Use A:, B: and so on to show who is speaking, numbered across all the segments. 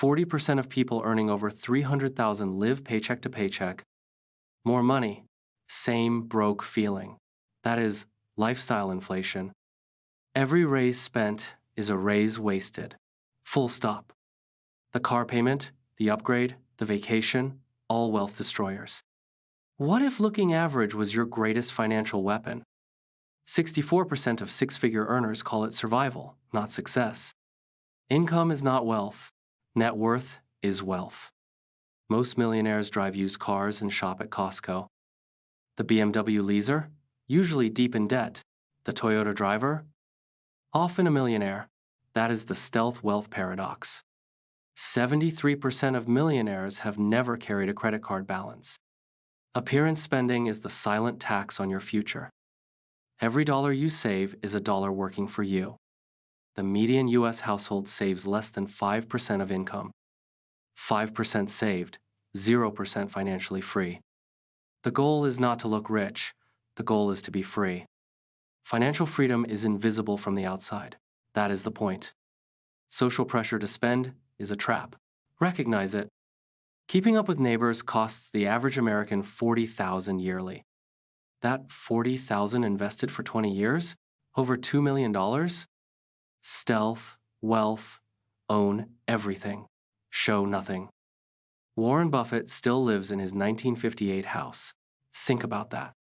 A: 40% of people earning over $300,000 live paycheck to paycheck. More money, same broke feeling. That is lifestyle inflation. Every raise spent is a raise wasted. Full stop. The car payment, the upgrade, the vacation, all wealth destroyers. What if looking average was your greatest financial weapon? 64% of six-figure earners call it survival, not success. Income is not wealth. Net worth is wealth. Most millionaires drive used cars and shop at Costco. The BMW leaser, usually deep in debt. The Toyota driver, often a millionaire. That is the stealth wealth paradox. 73% of millionaires have never carried a credit card balance. Appearance spending is the silent tax on your future. Every dollar you save is a dollar working for you. The median U.S. household saves less than 5% of income. 5% saved, 0% financially free. The goal is not to look rich. The goal is to be free. Financial freedom is invisible from the outside. That is the point. Social pressure to spend is a trap. Recognize it. Keeping up with neighbors costs the average American $40,000 yearly. That $40,000 invested for 20 years? Over $2 million? Stealth, wealth, own everything, show nothing. Warren Buffett still lives in his 1958 house. Think about that.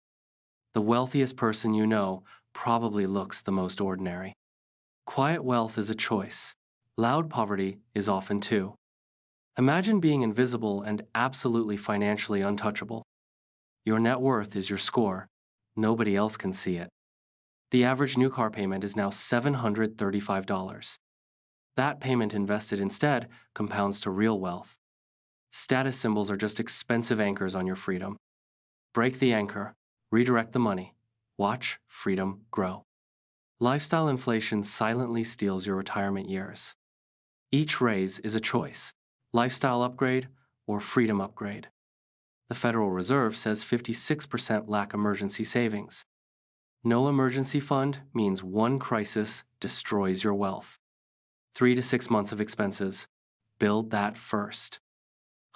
A: The wealthiest person you know probably looks the most ordinary. Quiet wealth is a choice. Loud poverty is often too. Imagine being invisible and absolutely financially untouchable. Your net worth is your score. Nobody else can see it. The average new car payment is now $735. That payment invested instead compounds to real wealth. Status symbols are just expensive anchors on your freedom. Break the anchor, redirect the money, watch freedom grow. Lifestyle inflation silently steals your retirement years. Each raise is a choice, lifestyle upgrade or freedom upgrade. The Federal Reserve says 56% lack emergency savings. No emergency fund means one crisis destroys your wealth. 3 to 6 months of expenses. Build that first.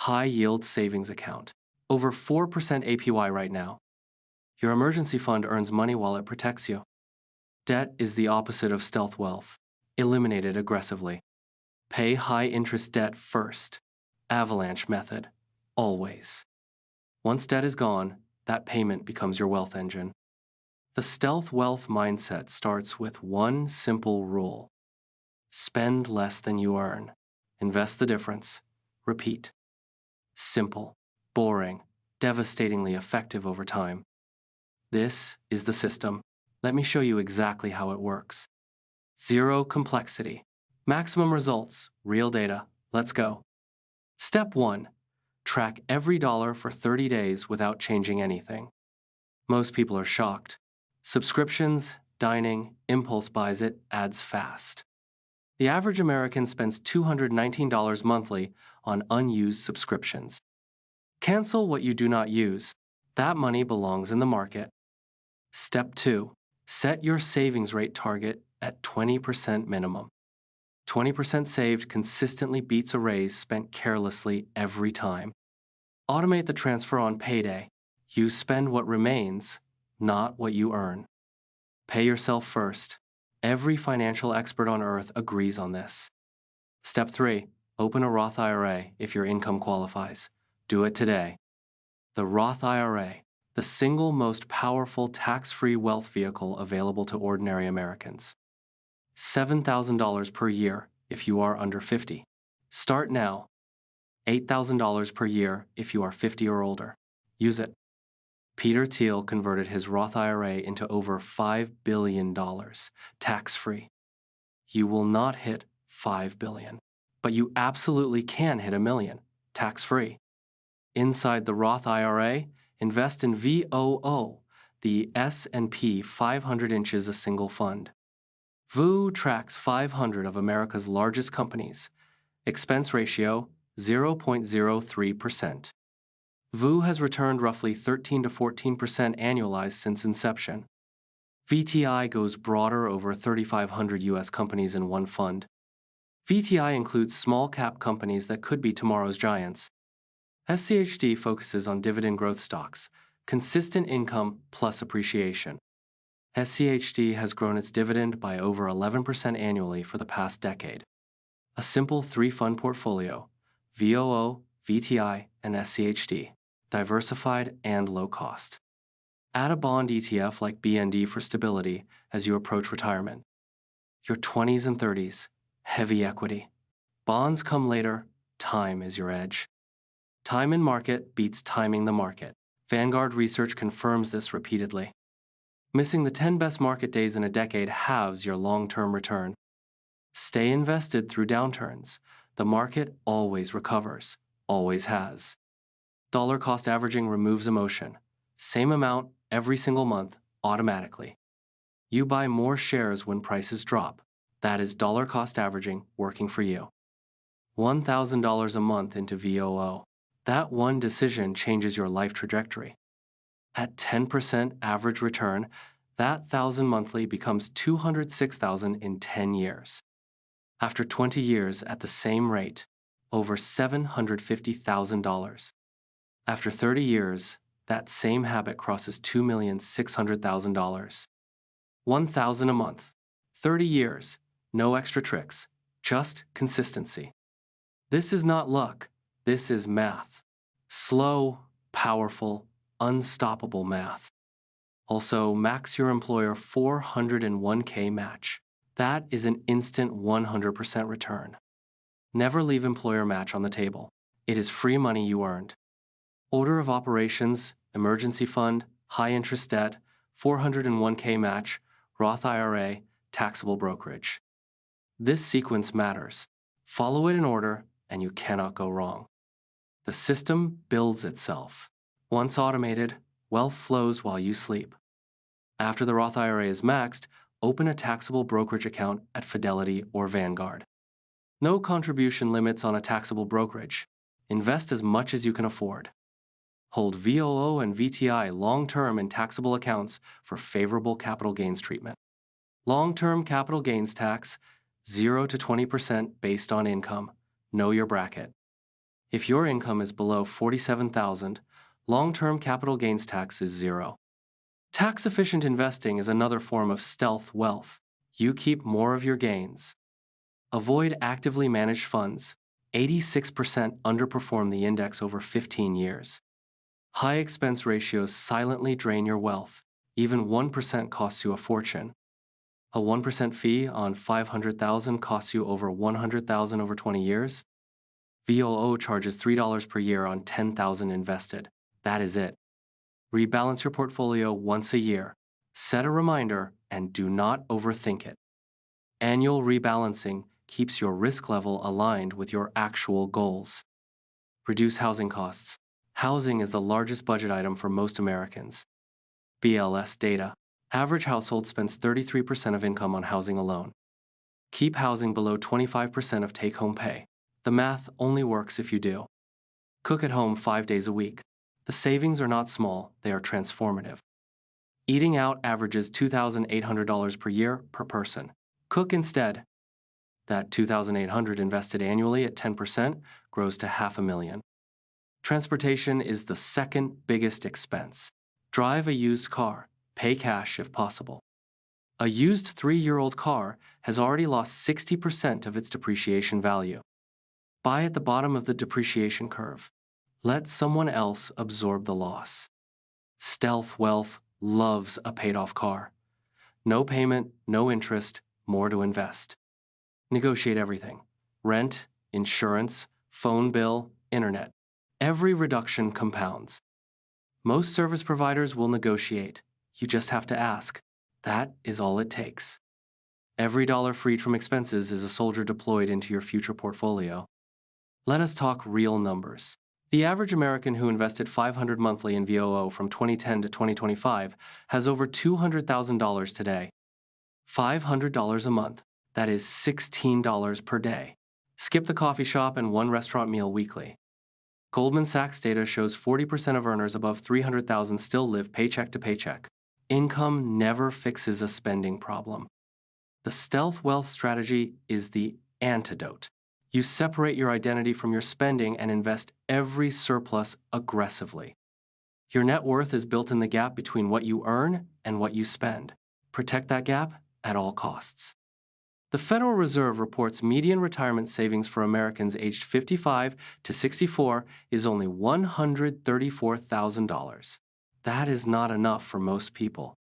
A: High-yield savings account. Over 4% APY right now. Your emergency fund earns money while it protects you. Debt is the opposite of stealth wealth. Eliminate it aggressively. Pay high-interest debt first. Avalanche method. Always. Once debt is gone, that payment becomes your wealth engine. The stealth wealth mindset starts with one simple rule. Spend less than you earn. Invest the difference. Repeat. Simple, boring, devastatingly effective over time. This is the system. Let me show you exactly how it works. Zero complexity. Maximum results. Real data. Let's go. Step 1. Track every dollar for 30 days without changing anything. Most people are shocked. Subscriptions, dining, impulse buys, it adds fast. The average American spends $219 monthly on unused subscriptions. Cancel what you do not use. That money belongs in the market. Step 2. Set your savings rate target at 20% minimum. 20% saved consistently beats a raise spent carelessly every time. Automate the transfer on payday. You spend what remains, not what you earn. Pay yourself first. Every financial expert on earth agrees on this. Step 3. Open a Roth IRA if your income qualifies. Do it today. The Roth IRA, the single most powerful tax-free wealth vehicle available to ordinary Americans. $7,000 per year if you are under 50. Start now. $8,000 per year if you are 50 or older. Use it. Peter Thiel converted his Roth IRA into over $5 billion, tax-free. You will not hit $5 billion, but you absolutely can hit $1 million, tax-free. Inside the Roth IRA, invest in VOO, the S&P 500 inches a single fund. VOO tracks 500 of America's largest companies. Expense ratio, 0.03%. VOO has returned roughly 13 to 14% annualized since inception. VTI goes broader over 3,500 U.S. companies in one fund. VTI includes small-cap companies that could be tomorrow's giants. SCHD focuses on dividend growth stocks, consistent income plus appreciation. SCHD has grown its dividend by over 11% annually for the past decade. A simple three-fund portfolio, VOO, VTI, and SCHD, diversified and low cost. Add a bond ETF like BND for stability as you approach retirement. Your 20s and 30s, heavy equity. Bonds come later, time is your edge. Time in market beats timing the market. Vanguard research confirms this repeatedly. Missing the 10 best market days in a decade halves your long-term return. Stay invested through downturns. The market always recovers, always has. Dollar cost averaging removes emotion. Same amount every single month, automatically. You buy more shares when prices drop. That is dollar cost averaging working for you. $1,000 a month into VOO. That one decision changes your life trajectory. At 10% average return, that $1,000 monthly becomes $206,000 in 10 years. After 20 years at the same rate, over $750,000. After 30 years, that same habit crosses $2,600,000. $1,000 a month, 30 years, no extra tricks, just consistency. This is not luck, this is math. Slow, powerful, unstoppable math. Also, max your employer 401k match. That is an instant 100% return. Never leave employer match on the table. It is free money you earned. Order of operations, emergency fund, high interest debt, 401k match, Roth IRA, taxable brokerage. This sequence matters. Follow it in order, and you cannot go wrong. The system builds itself. Once automated, wealth flows while you sleep. After the Roth IRA is maxed, open a taxable brokerage account at Fidelity or Vanguard. No contribution limits on a taxable brokerage. Invest as much as you can afford. Hold VOO and VTI long-term in taxable accounts for favorable capital gains treatment. Long-term capital gains tax, 0 to 20% based on income. Know your bracket. If your income is below $47,000, long-term capital gains tax is 0. Tax-efficient investing is another form of stealth wealth. You keep more of your gains. Avoid actively managed funds. 86% underperform the index over 15 years. High expense ratios silently drain your wealth. Even 1% costs you a fortune. A 1% fee on $500,000 costs you over $100,000 over 20 years. VOO charges $3 per year on $10,000 invested. That is it. Rebalance your portfolio once a year. Set a reminder and do not overthink it. Annual rebalancing keeps your risk level aligned with your actual goals. Reduce housing costs. Housing is the largest budget item for most Americans. BLS data. Average household spends 33% of income on housing alone. Keep housing below 25% of take-home pay. The math only works if you do. Cook at home 5 days a week. The savings are not small, they are transformative. Eating out averages $2,800 per year per person. Cook instead. That $2,800 invested annually at 10% grows to $500,000. Transportation is the second biggest expense. Drive a used car. Pay cash if possible. A used 3-year-old car has already lost 60% of its depreciation value. Buy at the bottom of the depreciation curve. Let someone else absorb the loss. Stealth wealth loves a paid-off car. No payment, no interest, more to invest. Negotiate everything. Rent, insurance, phone bill, internet. Every reduction compounds. Most service providers will negotiate. You just have to ask. That is all it takes. Every dollar freed from expenses is a soldier deployed into your future portfolio. Let us talk real numbers. The average American who invested $500 monthly in VOO from 2010 to 2025 has over $200,000 today. $500 a month. That is $16 per day. Skip the coffee shop and one restaurant meal weekly. Goldman Sachs data shows 40% of earners above $300,000 still live paycheck to paycheck. Income never fixes a spending problem. The stealth wealth strategy is the antidote. You separate your identity from your spending and invest every surplus aggressively. Your net worth is built in the gap between what you earn and what you spend. Protect that gap at all costs. The Federal Reserve reports median retirement savings for Americans aged 55 to 64 is only $134,000. That is not enough for most people.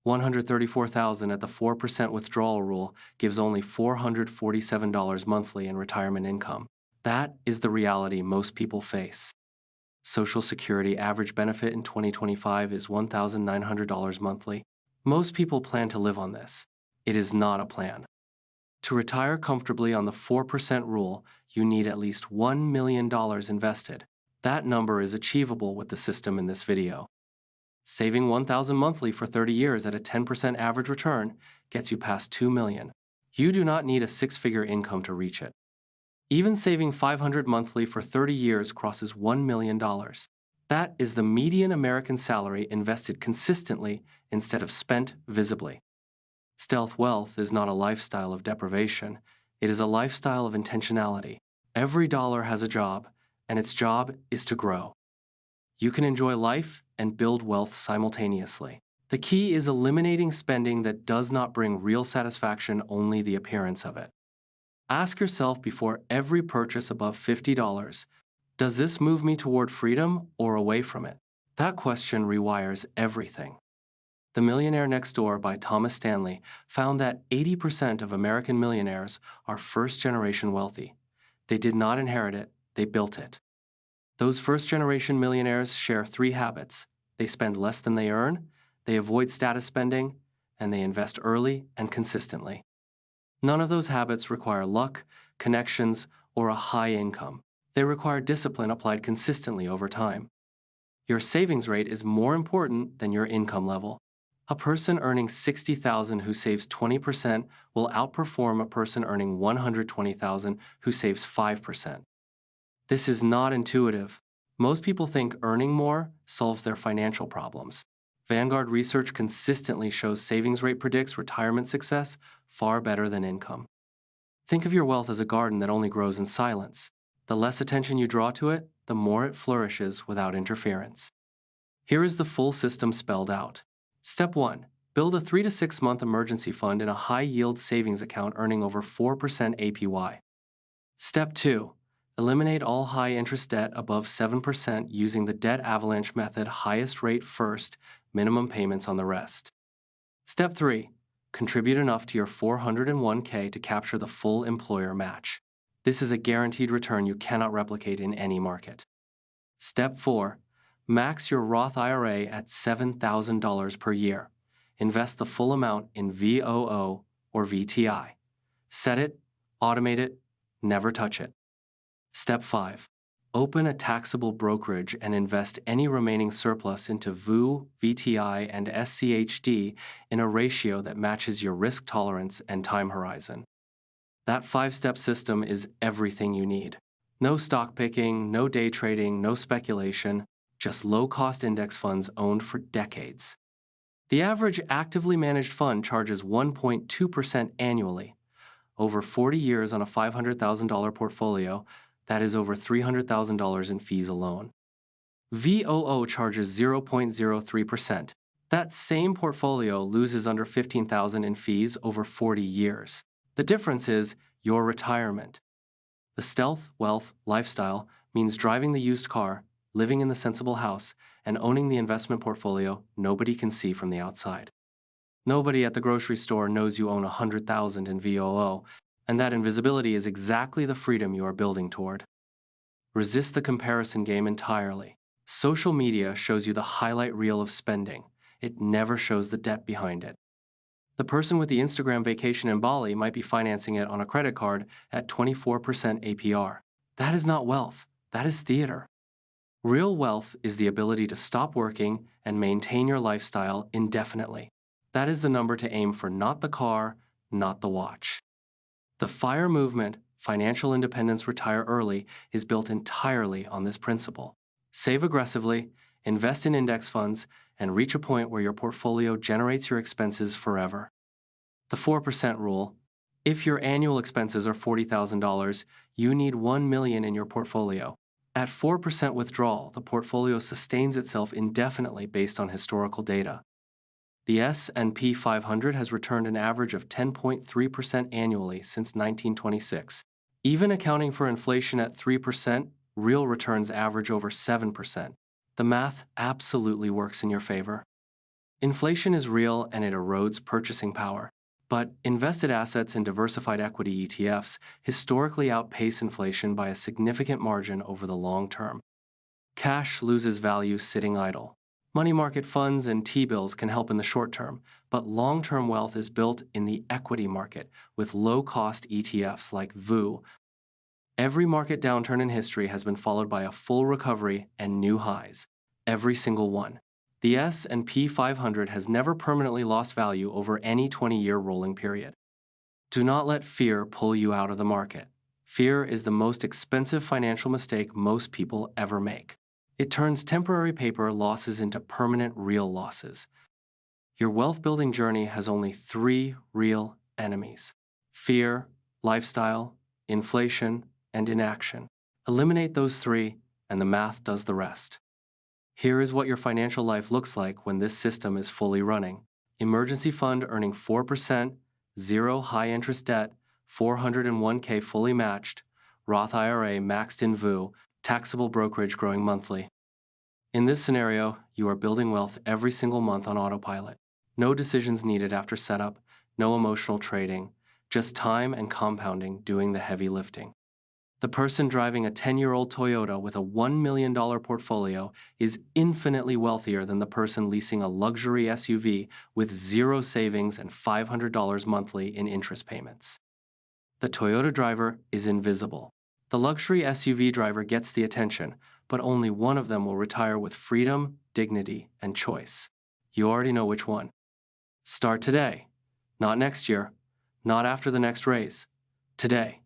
A: $134,000 at the 4% withdrawal rule gives only $447 monthly in retirement income. That is the reality most people face. Social Security average benefit in 2025 is $1,900 monthly. Most people plan to live on this. It is not a plan. To retire comfortably on the 4% rule, you need at least $1 million invested. That number is achievable with the system in this video. Saving $1,000 monthly for 30 years at a 10% average return gets you past $2 million. You do not need a six-figure income to reach it. Even saving $500 monthly for 30 years crosses $1 million. That is the median American salary invested consistently instead of spent visibly. Stealth wealth is not a lifestyle of deprivation. It is a lifestyle of intentionality. Every dollar has a job, and its job is to grow. You can enjoy life and build wealth simultaneously. The key is eliminating spending that does not bring real satisfaction, only the appearance of it. Ask yourself before every purchase above $50, does this move me toward freedom or away from it? That question rewires everything. The Millionaire Next Door by Thomas Stanley found that 80% of American millionaires are first-generation wealthy. They did not inherit it, they built it. Those first-generation millionaires share three habits. They spend less than they earn, they avoid status spending, and they invest early and consistently. None of those habits require luck, connections, or a high income. They require discipline applied consistently over time. Your savings rate is more important than your income level. A person earning $60,000 who saves 20% will outperform a person earning $120,000 who saves 5%. This is not intuitive. Most people think earning more solves their financial problems. Vanguard research consistently shows savings rate predicts retirement success far better than income. Think of your wealth as a garden that only grows in silence. The less attention you draw to it, the more it flourishes without interference. Here is the full system spelled out. Step 1. Build a 3 to 6 month emergency fund in a high-yield savings account earning over 4% APY. Step 2. Eliminate all high-interest debt above 7% using the debt avalanche method, highest rate first, minimum payments on the rest. Step 3. Contribute enough to your 401k to capture the full employer match. This is a guaranteed return you cannot replicate in any market. Step 4. Max your Roth IRA at $7,000 per year. Invest the full amount in VOO or VTI. Set it, automate it, never touch it. Step 5. Open a taxable brokerage and invest any remaining surplus into VOO, VTI, and SCHD in a ratio that matches your risk tolerance and time horizon. That 5-step system is everything you need. No stock picking, no day trading, no speculation, just low-cost index funds owned for decades. The average actively managed fund charges 1.2% annually. Over 40 years on a $500,000 portfolio, that is over $300,000 in fees alone. VOO charges 0.03%. That same portfolio loses under $15,000 in fees over 40 years. The difference is your retirement. The stealth wealth lifestyle means driving the used car, living in the sensible house, and owning the investment portfolio nobody can see from the outside. Nobody at the grocery store knows you own $100,000 in VOO, and that invisibility is exactly the freedom you are building toward. Resist the comparison game entirely. Social media shows you the highlight reel of spending. It never shows the debt behind it. The person with the Instagram vacation in Bali might be financing it on a credit card at 24% APR. That is not wealth. That is theater. Real wealth is the ability to stop working and maintain your lifestyle indefinitely. That is the number to aim for, not the car, not the watch. The FIRE movement, Financial Independence Retire Early, is built entirely on this principle. Save aggressively, invest in index funds, and reach a point where your portfolio generates your expenses forever. The 4% rule. If your annual expenses are $40,000, you need $1 million in your portfolio. At 4% withdrawal, the portfolio sustains itself indefinitely based on historical data. The S&P 500 has returned an average of 10.3% annually since 1926. Even accounting for inflation at 3%, real returns average over 7%. The math absolutely works in your favor. Inflation is real and it erodes purchasing power. But invested assets in diversified equity ETFs historically outpace inflation by a significant margin over the long term. Cash loses value sitting idle. Money market funds and T-bills can help in the short term, but long-term wealth is built in the equity market with low-cost ETFs like VU. Every market downturn in history has been followed by a full recovery and new highs. Every single one. The S&P 500 has never permanently lost value over any 20-year rolling period. Do not let fear pull you out of the market. Fear is the most expensive financial mistake most people ever make. It turns temporary paper losses into permanent real losses. Your wealth-building journey has only 3 real enemies: fear, lifestyle, inflation, and inaction. Eliminate those 3, and the math does the rest. Here is what your financial life looks like when this system is fully running. Emergency fund earning 4%, 0 high-interest debt, 401k fully matched, Roth IRA maxed in VU, taxable brokerage growing monthly. In this scenario, you are building wealth every single month on autopilot. No decisions needed after setup, no emotional trading, just time and compounding doing the heavy lifting. The person driving a 10-year-old Toyota with a $1 million portfolio is infinitely wealthier than the person leasing a luxury SUV with 0 savings and $500 monthly in interest payments. The Toyota driver is invisible. The luxury SUV driver gets the attention, but only one of them will retire with freedom, dignity, and choice. You already know which one. Start today. Not next year. Not after the next raise. Today.